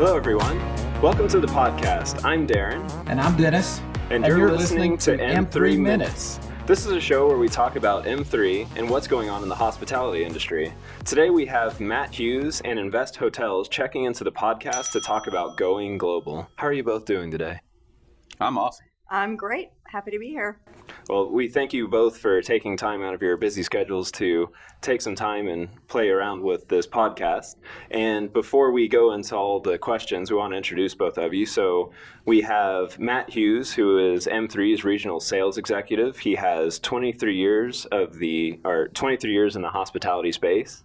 Hello, everyone. Welcome to the podcast. I'm Darren. And I'm Dennis. And you're listening to M3 Minutes. This is a show where we talk about M3 and what's going on in the hospitality industry. Today we have Matt Hughes and Invest Hotels checking into the podcast to talk about going global. How are you both doing today? I'm awesome. I'm great. Happy to be here. Well, we thank you both for taking time out of your busy schedules to take some time and play around with this podcast. And before we go into all the questions, we want to introduce both of you. So we have Matt Hughes, who is M3's regional sales executive. He has 23 years in the hospitality space.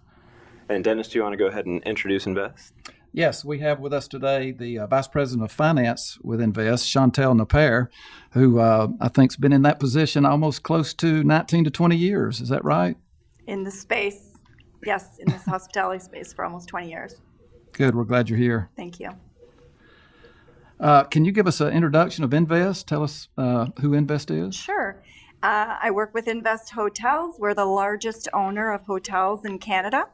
And Dennis, do you want to go ahead and introduce Invest? Yes, we have with us today the Vice President of Finance with Invest, Chantel Naper, who I think has been in that position almost close to 19 to 20 years. Is that right? In the space, yes, in this hospitality space for almost 20 years. Good. We're glad you're here. Thank you. Can you give us an introduction of Invest? Tell us who Invest is. Sure. I work with Invest Hotels. We're the largest owner of hotels in Canada.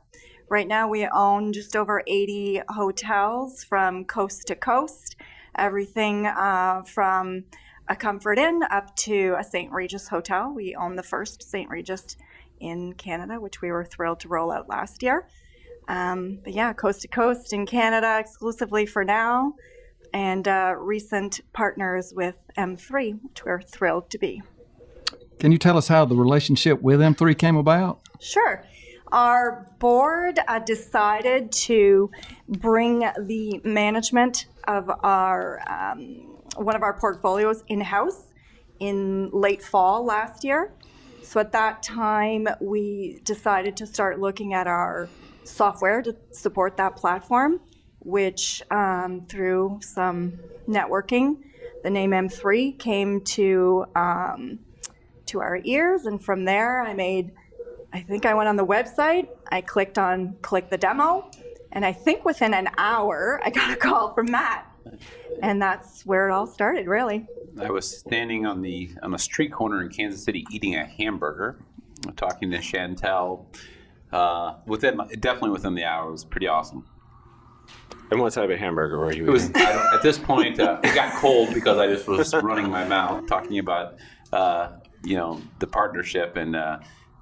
Right now, we own just over 80 hotels from coast to coast, everything from a Comfort Inn up to a St. Regis hotel. We own the first St. Regis in Canada, which we were thrilled to roll out last year. But yeah, coast to coast in Canada exclusively for now, and recent partners with M3, which we're thrilled to be. Can you tell us how the relationship with M3 came about? Sure. Our board decided to bring the management of our one of our portfolios in-house in late fall last year. So at that time, we decided to start looking at our software to support that platform, which through some networking, the name M3 came to our ears, and from there I think I went on the website, I clicked the demo, and I think within an hour, I got a call from Matt. And that's where it all started, really. I was standing on a street corner in Kansas City eating a hamburger, talking to Chantel. Definitely within the hour. It was pretty awesome. And what type of hamburger were you eating? At this point, it got cold because I just was running my mouth talking about, the partnership, and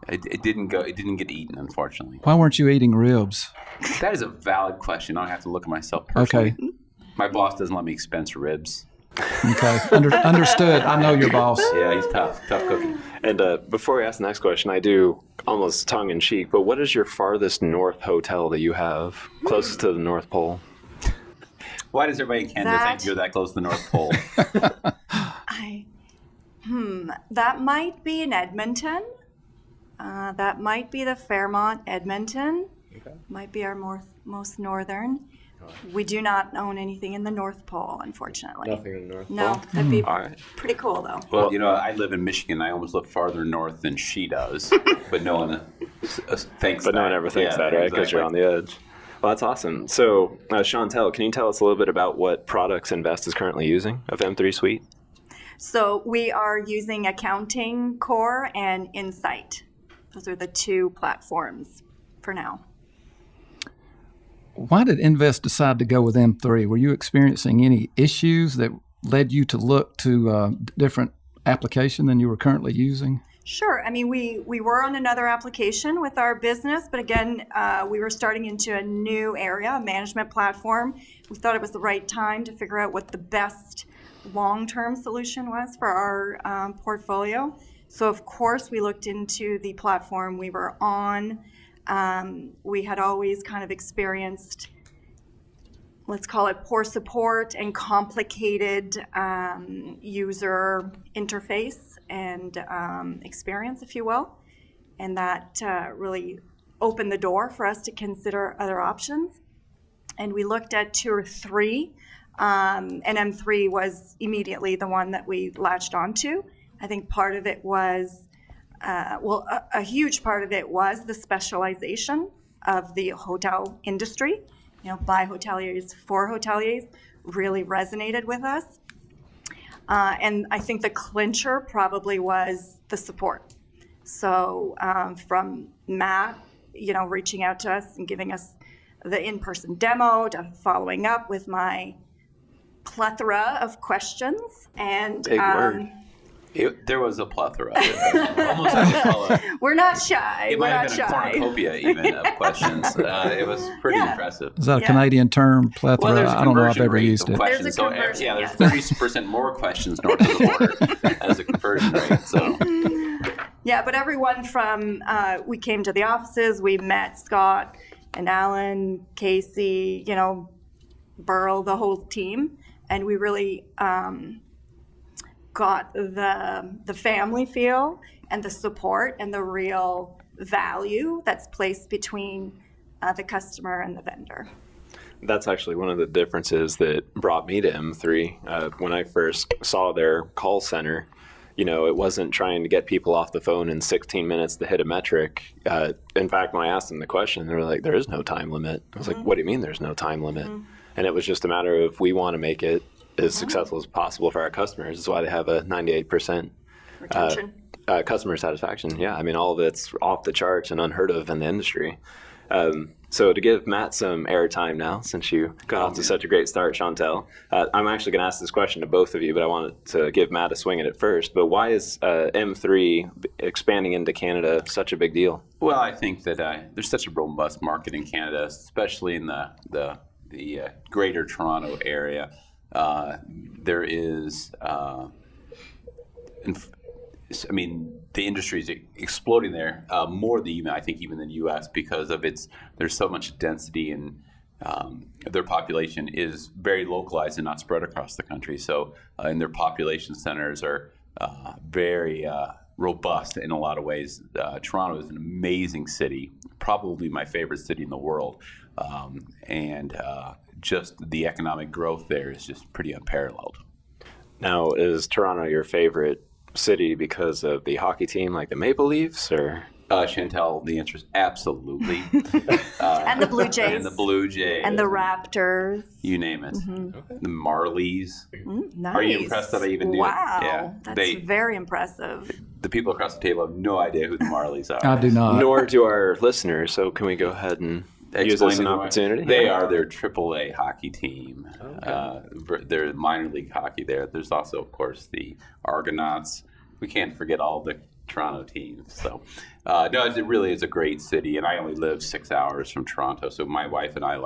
it didn't get eaten, unfortunately. Why weren't you eating ribs? That is a valid question. I'll have to look at myself personally. Okay. My boss doesn't let me expense ribs. Okay. Understood. I know your boss. Yeah, he's tough cookie. And before we ask the next question, I do almost tongue-in-cheek, but what is your farthest north hotel that you have, closest to the North Pole? Why does everybody in Canada think you're that close to the North Pole? That might be in Edmonton. That might be the Fairmont Edmonton. Okay. Might be our most northern. We do not own anything in the North Pole, unfortunately. Nothing in the North Pole? No, that'd be pretty cool, though. Well, I live in Michigan. I almost look farther north than she does, but no one thinks But no one ever thinks that, right? Because you're on the edge. Well, that's awesome. So, Chantel, can you tell us a little bit about what products Invest is currently using of M3 Suite? So we are using Accounting Core and Insight. Those are the two platforms for now. Why did Invest decide to go with M3? Were you experiencing any issues that led you to look to a different application than you were currently using? Sure. I mean, we were on another application with our business, but again, we were starting into a new area, a management platform. We thought it was the right time to figure out what the best long-term solution was for our portfolio. So, of course, we looked into the platform we were on. We had always kind of experienced, let's call it poor support and complicated user interface and experience, if you will. And that really opened the door for us to consider other options. And we looked at 2 or 3, and M3 was immediately the one that we latched onto. I think part of it was, a huge part of it was the specialization of the hotel industry. By hoteliers, for hoteliers, really resonated with us. And I think the clincher probably was the support. So from Matt, reaching out to us and giving us the in-person demo to following up with my plethora of questions. And Big word. There was a plethora. Almost a we're not shy. It We're might not have been a shy. cornucopia even of questions. It was pretty Yeah. impressive. Is that a Yeah. Canadian term, plethora? Well, there's a I don't know if I've conversion ever rate used of it. questions. There's a So conversion, yeah, yes. there's 30% more questions north of the border as a conversion rate. So Yeah, but everyone from, we came to the offices, we met Scott and Alan, Casey, Burl, the whole team, and we really got the family feel and the support and the real value that's placed between the customer and the vendor. That's actually one of the differences that brought me to M3. When I first saw their call center, it wasn't trying to get people off the phone in 16 minutes to hit a metric. In fact, when I asked them the question, they were like, there is no time limit. I was like, what do you mean there's no time limit? And it was just a matter of, we want to make it as successful as possible for our customers. That's why they have a 98% Retention. customer satisfaction. Yeah, I mean, all of it's off the charts and unheard of in the industry. So to give Matt some airtime now, since you got off to such a great start, Chantel, I'm actually going to ask this question to both of you, but I wanted to give Matt a swing at it first. But why is M3 expanding into Canada such a big deal? well, I think that there's such a robust market in Canada, especially in the greater Toronto area. There is, the industry is exploding there more than I think even in the U.S. because of there's so much density and their population is very localized and not spread across the country. So, and their population centers are very robust in a lot of ways. Toronto is an amazing city, probably my favorite city in the world, and just the economic growth there is just pretty unparalleled. Now, is Toronto your favorite city because of the hockey team, like the Maple Leafs, or? Chantel, the answer is absolutely. And the Blue Jays. And the Blue Jays. And the Raptors. You name it. The Marlies. Nice. Are you impressed that I even knew it? Wow. Yeah. That's very impressive. The people across the table have no idea who the Marlies are. I do not. Nor do our listeners, so can we go ahead and use this as an opportunity? They are their AAA hockey team. Okay. They're minor league hockey there. There's also, of course, the Argonauts. We can't forget all the Toronto teams. So, no, it really is a great city, and I only live 6 hours from Toronto, so my wife and I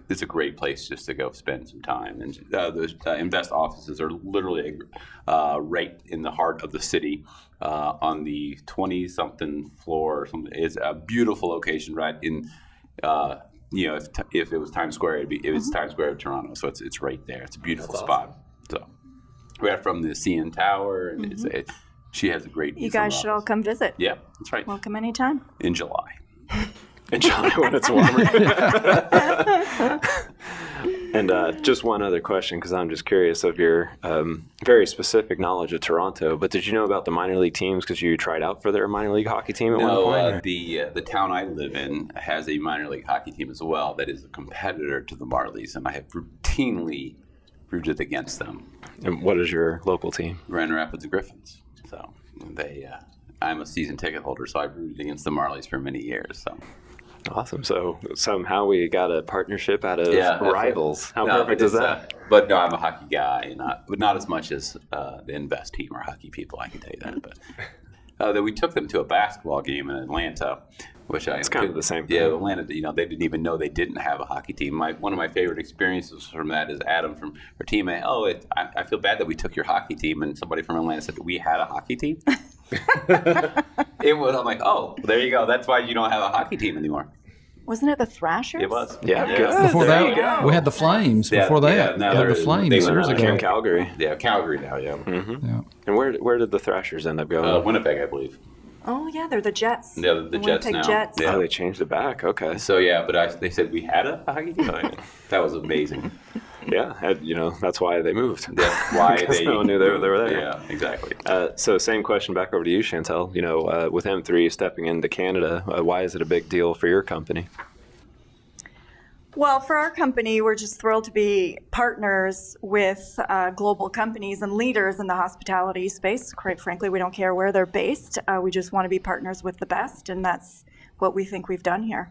it's a great place just to go spend some time. And the Invest offices are literally right in the heart of the city on the 20-something floor or something. It's a beautiful location right in, if it was Times Square, it was Times Square of Toronto, so it's right there. It's a beautiful spot. So right from the CN Tower, and she has a great. You guys should all come visit. Yeah, that's right. Welcome anytime. In July. In July when it's warmer. And just one other question, because I'm just curious of your very specific knowledge of Toronto. But did you know about the minor league teams because you tried out for their minor league hockey team at one point? The town I live in has a minor league hockey team as well that is a competitor to the Marlies, and I have routinely rooted against them. And what is your local team? Grand Rapids Griffins. So I'm a season ticket holder, so I've rooted against the Marlies for many years. So. Awesome. So somehow we got a partnership out of rivals. How perfect is that? But no, I'm a hockey guy, but not as much as the Invest team or hockey people, I can tell you that. But that we took them to a basketball game in Atlanta, which it's kind of the same thing. Yeah, Atlanta, they didn't even know they didn't have a hockey team. One of my favorite experiences from that is Adam from our teammate. I feel bad that we took your hockey team, and somebody from Atlanta said that we had a hockey team. I'm like, there you go. That's why you don't have a hockey team anymore. Wasn't it the Thrashers? It was. Yeah. Before that, we had the Flames. Before that, we had the Flames years ago. In Calgary. Yeah, Calgary now, yeah. Mm-hmm. Yeah. And where did the Thrashers end up going? Winnipeg, I believe. Oh, yeah, they're the Jets. Yeah, the Jets Winnipeg now. Jets. Yeah. Oh, they changed it back. Okay. So, yeah, but they said we had a hockey team. That was amazing. Yeah, that's why they moved. That's why no one knew they were there. Yeah, exactly. So same question back over to you, Chantel. With M3 stepping into Canada, why is it a big deal for your company? Well, for our company, we're just thrilled to be partners with global companies and leaders in the hospitality space. Quite frankly, we don't care where they're based. We just want to be partners with the best, and that's what we think we've done here.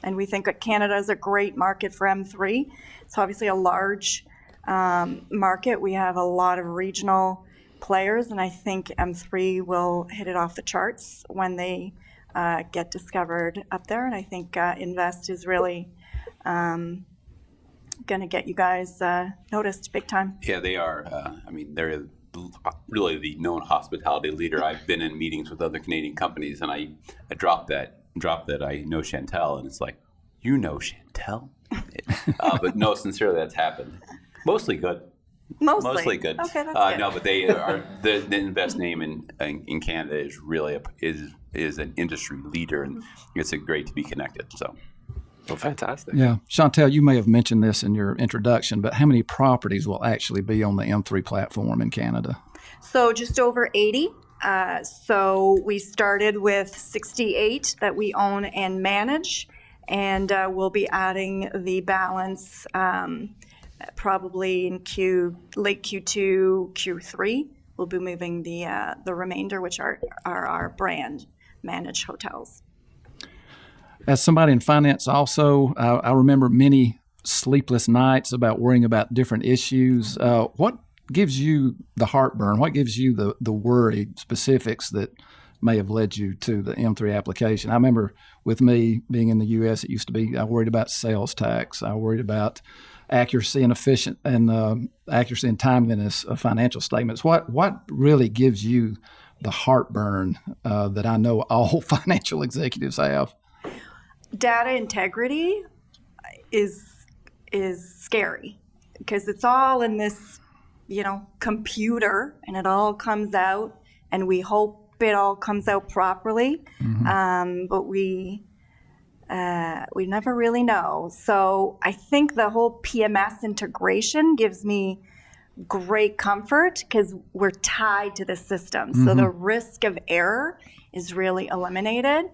And we think that Canada is a great market for M3. It's obviously a large market. We have a lot of regional players, and I think M3 will hit it off the charts when they get discovered up there. And I think Invest is really going to get you guys noticed big time. Yeah, they are. They're really the known hospitality leader. I've been in meetings with other Canadian companies, and I dropped that I know Chantel, and it's like, you know Chantel? But no, sincerely, that's happened. Mostly good. Mostly good. Okay, that's good. No, but they are the Invest name in Canada is really is an industry leader, and it's great to be connected. So. Well, fantastic. Yeah. Chantel, you may have mentioned this in your introduction, but how many properties will actually be on the M3 platform in Canada? So just over 80. So we started with 68 that we own and manage, and we'll be adding the balance probably in late Q2, Q3. We'll be moving the remainder, which are our brand managed hotels. As somebody in finance also, I remember many sleepless nights about worrying about different issues. What gives you the heartburn? What gives you the worry specifics that may have led you to the M3 application? I remember with me being in the U.S., it used to be I worried about sales tax. I worried about accuracy and accuracy and timeliness of financial statements. What really gives you the heartburn that I know all financial executives have? Data integrity is scary because it's all in this, computer, and it all comes out, and we hope it all comes out properly, but we never really know. So I think the whole PMS integration gives me great comfort because we're tied to the system. So the risk of error is really eliminated.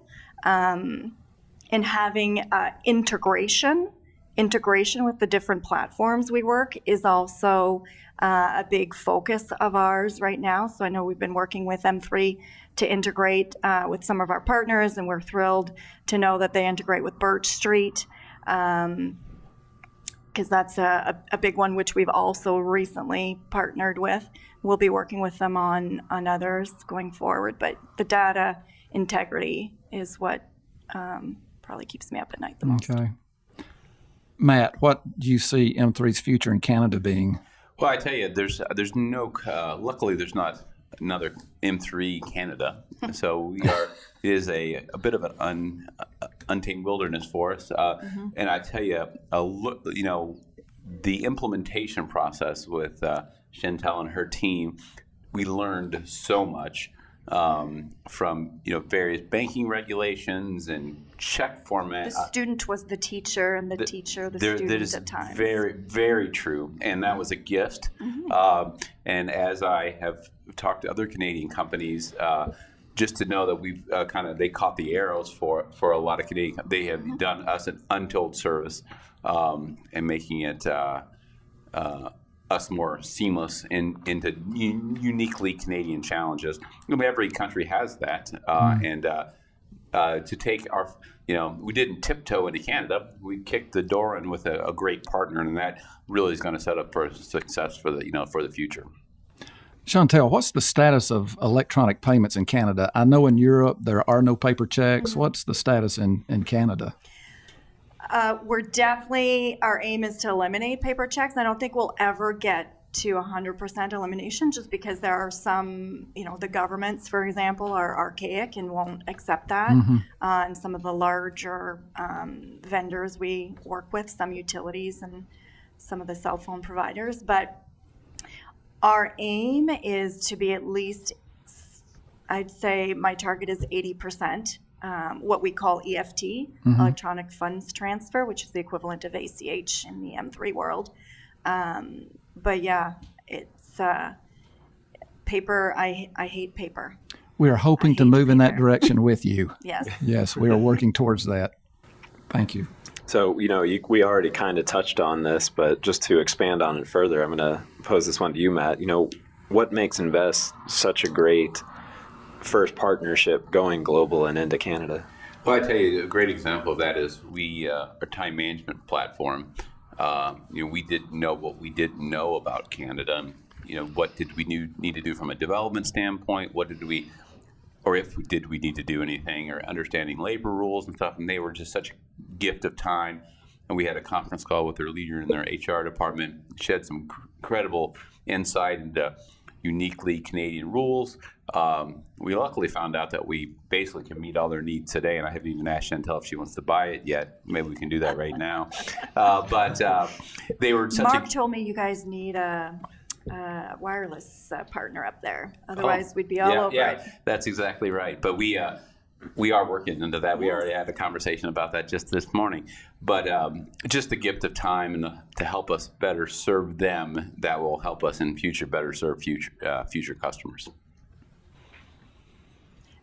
And having integration with the different platforms we work is also a big focus of ours right now. So I know we've been working with M3 to integrate with some of our partners, and we're thrilled to know that they integrate with Birch Street, because that's a big one which we've also recently partnered with. We'll be working with them on others going forward, but the data integrity is what probably keeps me up at night the most. Okay. Matt, what do you see M3's future in Canada being? Well, I tell you, there's no. Luckily, there's not another M3 Canada, so it is a bit of an untamed wilderness for us. And I tell you, the implementation process with Chantel and her team, we learned so much. From various banking regulations and check format. The student was the teacher, and the teacher the student that is at times. Very, very true, and that was a gift. And as I have talked to other Canadian companies, just to know that we've they caught the arrows for a lot of Canadian. They have done us an untold service, and making it. Us more seamless into uniquely Canadian challenges. Every country has that, and to take our, we didn't tiptoe into Canada. We kicked the door in with a great partner, and that really is going to set up for success for the future. Chantel, what's the status of electronic payments in Canada? I know in Europe there are no paper checks. What's the status in Canada? Our aim is to eliminate paper checks. I don't think we'll ever get to 100% elimination just because there are some, the governments, for example, are archaic and won't accept that. And some of the larger vendors we work with, some utilities and some of the cell phone providers. But our aim is to be at least, I'd say my target is 80%. What we call EFT, electronic funds transfer, which is the equivalent of ACH in the M3 world. But yeah, it's paper. I hate paper. We are hoping to move in that direction with you. Yes. Yes, we are working towards that. Thank you. So, we already kind of touched on this, but just to expand on it further, I'm going to pose this one to you, Matt. What makes Invest such a great first partnership going global and into Canada? Well, I tell you, a great example of that is our time management platform. We didn't know what we didn't know about Canada. And, what did we need to do from a development standpoint? What did we, or if we did, we need to do anything, or understanding labor rules and stuff. And they were just such a gift of time. And we had a conference call with their leader in their HR department. She had some incredible insight into uniquely Canadian rules. We luckily found out that we basically can meet all their needs today, and I haven't even asked Chantel if she wants to buy it yet. Maybe we can do that right now. But they were such Mark told me you guys need a wireless partner up there. Otherwise, we'd be all over it. That's exactly right. But we are working into that. We already had a conversation about that just this morning. But just the gift of time and to help us better serve them, that will help us in future better serve future customers.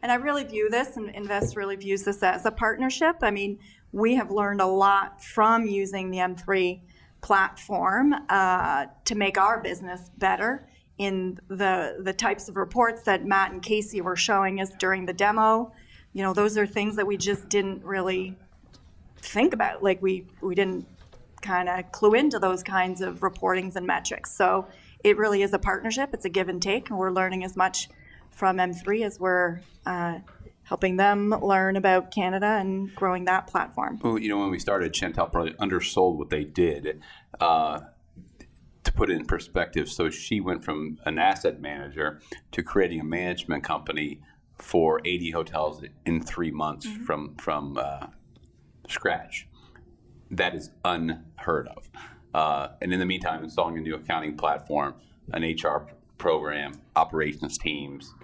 And I really view this, and Invest really views this as a partnership. I mean, we have learned a lot from using the M3 platform to make our business better in the types of reports that Matt and Casey were showing us during the demo. Those are things that we just didn't really think about. Like we didn't kind of clue into those kinds of reportings and metrics. So it really is a partnership. It's a give and take, and we're learning as much from M3 as we're helping them learn about Canada and growing that platform. Well, when we started, Chantel probably undersold what they did. To put it in perspective, so she went from an asset manager to creating a management company for 80 hotels in 3 months from scratch. That is unheard of. And in the meantime, installing a new accounting platform, an HR program, operations teams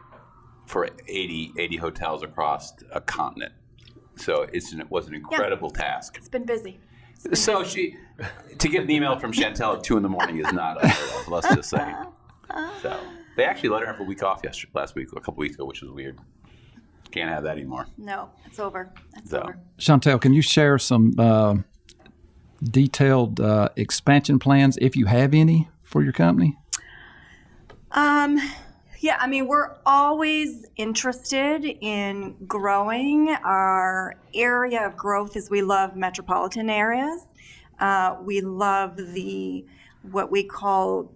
for 80 hotels across a continent. So it was an incredible task. It's been busy. So to get an email from Chantel at 2 a.m. is not unheard of, let's just say. So they actually let her have a week off a couple weeks ago, which was weird. Can't have that anymore. No, it's over. It's over. Chantel, can you share some detailed expansion plans, if you have any, for your company? Yeah, I mean, we're always interested in growing. Our area of growth is we love metropolitan areas. We love what we call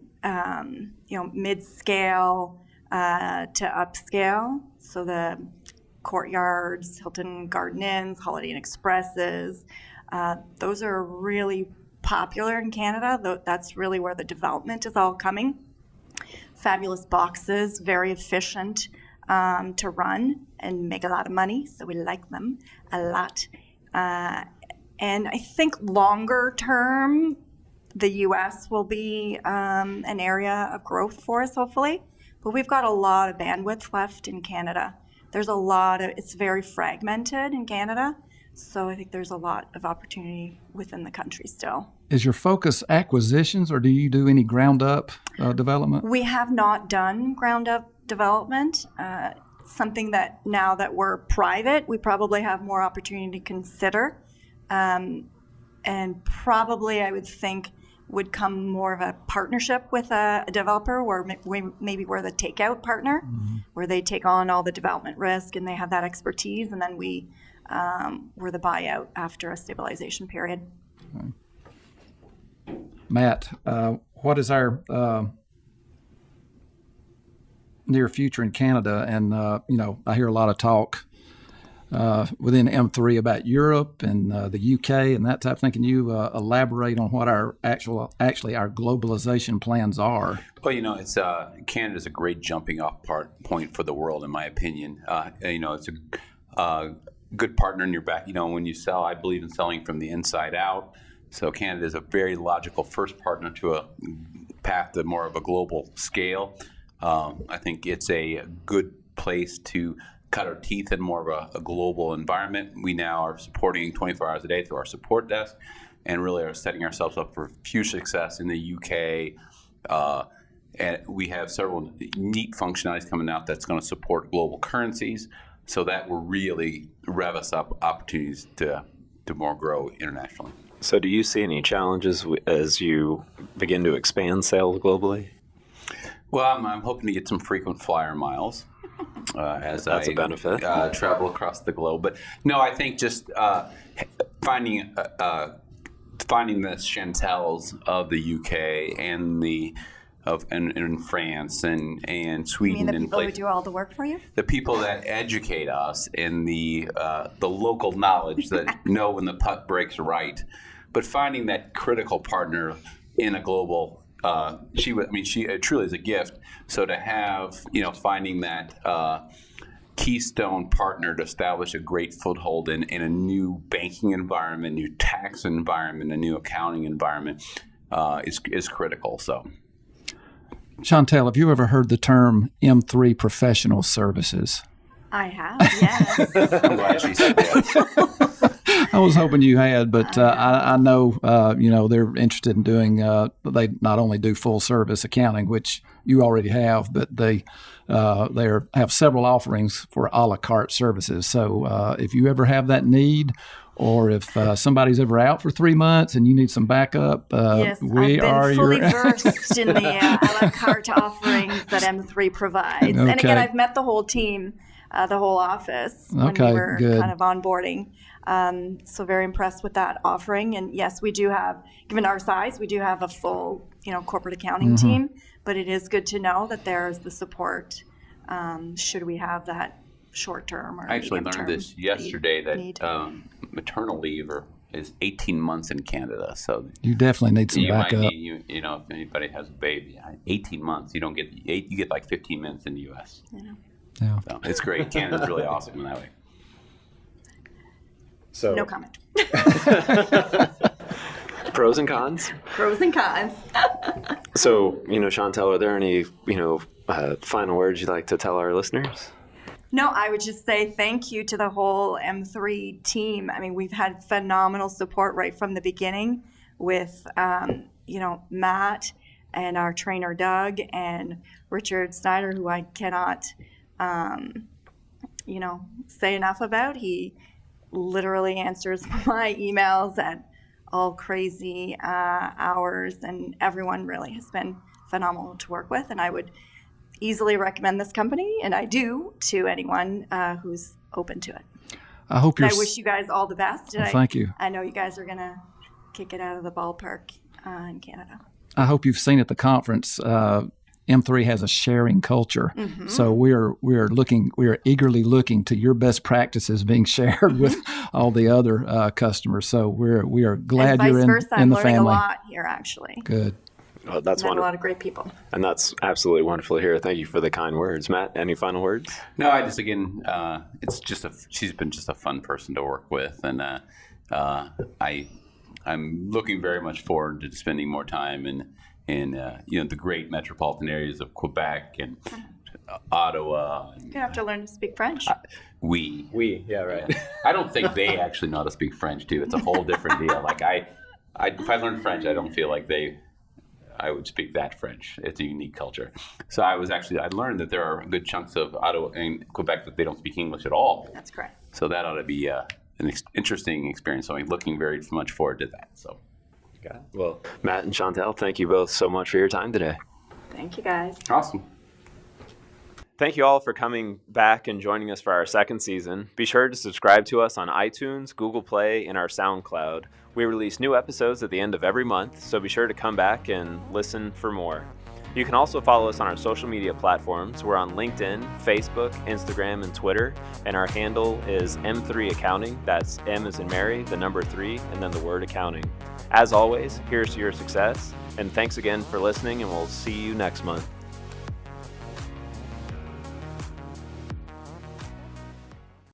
mid-scale to upscale. So the Courtyards, Hilton Garden Inns, Holiday Inn Expresses, those are really popular in Canada. That's really where the development is all coming. Fabulous boxes, very efficient to run and make a lot of money, so we like them a lot. And I think longer term, the U.S. will be an area of growth for us, hopefully. But we've got a lot of bandwidth left in Canada. It's very fragmented in Canada, so I think there's a lot of opportunity within the country still. Is your focus acquisitions, or do you do any ground-up development? We have not done ground-up development. Something that now that we're private, we probably have more opportunity to consider. And probably, I would think, would come more of a partnership with a developer, where maybe we're the takeout partner, where they take on all the development risk and they have that expertise, and then we're the buyout after a stabilization period. Okay. Matt, what is our near future in Canada? And I hear a lot of talk within M3 about Europe and the UK and that type of thing. Can you elaborate on what our actually our globalization plans are? Well, it's Canada's a great jumping off point for the world, in my opinion. It's a good partner in your back. When you sell, I believe in selling from the inside out. So Canada is a very logical first partner to a path to more of a global scale. I think it's a good place to cut our teeth in more of a global environment. We now are supporting 24 hours a day through our support desk, and really are setting ourselves up for future success in the UK. And we have several neat functionalities coming out that's going to support global currencies. So that will really rev us up opportunities to more grow internationally. So do you see any challenges as you begin to expand sales globally? Well, I'm hoping to get some frequent flyer miles. as That's a benefit. Travel across the globe. But no, I think just finding the Chantels of the UK and in France and Sweden, You mean the and people who do all the work for you? the people that educate us in the local knowledge that know when the puck breaks right, but finding that critical partner in a global. She truly is a gift. So to have, finding that keystone partner to establish a great foothold in a new banking environment, new tax environment, a new accounting environment is critical. So. Chantel, have you ever heard the term M3 professional services? I have, yes. I'm glad she said that. I was hoping you had, but I know, they're interested in doing, they not only do full service accounting, which you already have, but they have several offerings for a la carte services. So if you ever have that need, or if somebody's ever out for 3 months and you need some backup, Yes, we I've are been fully versed in the a la carte offerings that M3 provides. And Okay. again, I've met the whole team, the whole office when Okay, we were good. kind of onboarding. So very impressed with that offering. And yes, we do have, given our size, we do have a full, corporate accounting Mm-hmm. team. But it is good to know that there's the support should we have that short term or I actually medium learned term this yesterday need. that maternal leave is 18 months in Canada. So You definitely need some you might backup. need, if anybody has a baby, 18 months, you don't get you get like 15 minutes in the U.S. Yeah. So it's great. Canada's really awesome in that way. So No comment. pros and cons. Pros and cons. So, Chantel, are there any, final words you'd like to tell our listeners? No, I would just say thank you to the whole M3 team. I mean, we've had phenomenal support right from the beginning with, Matt and our trainer, Doug, and Richard Snyder, who I cannot, say enough about. He literally answers my emails at all crazy hours, and everyone really has been phenomenal to work with. And I would easily recommend this company, and I do, to anyone who's open to it. I hope And you're. I wish you guys all the best. And Well, thank you. I know you guys are going to kick it out of the ballpark in Canada. I hope you've seen at the conference. M3 has a sharing culture, Mm-hmm. so we are eagerly looking to your best practices being shared with all the other customers. So we are glad and vice you're versa, in I'm the learning family. a lot here, actually. Good. Well, that's Met a wonderful. lot of great people. And that's absolutely wonderful to hear. Thank you for the kind words. Matt, any final words? No, I just she's been just a fun person to work with, and I'm looking very much forward to spending more time in the great metropolitan areas of Quebec and Ottawa. And, You're going to have to learn to speak French. We, yeah, right. I don't think they actually know how to speak French too. It's a whole different deal. Like if I learned French, I don't feel like I would speak that French. It's a unique culture. So I learned that there are good chunks of Ottawa and Quebec that they don't speak English at all. That's correct. So that ought to be an interesting experience. So I'm looking very much forward to that. So. Got it. Well, Matt and Chantel, thank you both so much for your time today. Thank you, guys. Awesome. Thank you all for coming back and joining us for our second season. Be sure to subscribe to us on iTunes, Google Play, and our SoundCloud. We release new episodes at the end of every month, so be sure to come back and listen for more. You can also follow us on our social media platforms. We're on LinkedIn, Facebook, Instagram, and Twitter, and our handle is M3 Accounting. That's M as in Mary, the number 3, and then the word accounting. As always, here's to your success, and thanks again for listening, and we'll see you next month.